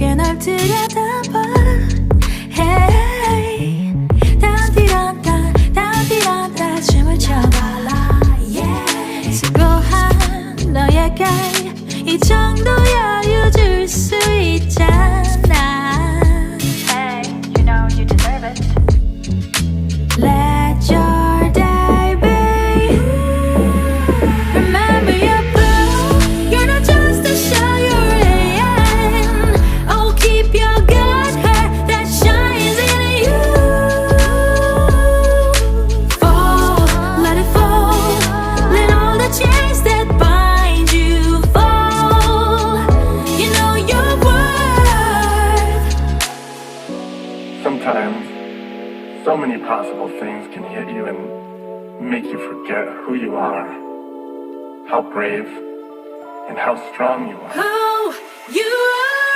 깊게 널 들여다봐. Hey, 딴 춤을 춰봐. 수고한 너에게 이 정도 여유 줄 수 있잖아. Hey, you know you deserve it. Let your day be. Remember your boo. You're not just a show you're in. Oh, keep your good hair that shines in you. Fall, let it fall. Let all the chains that bind you fall. You know your worth. Sometimes, so many possible things can hit you and make you forget who you are, how brave and how strong you are. Who you are.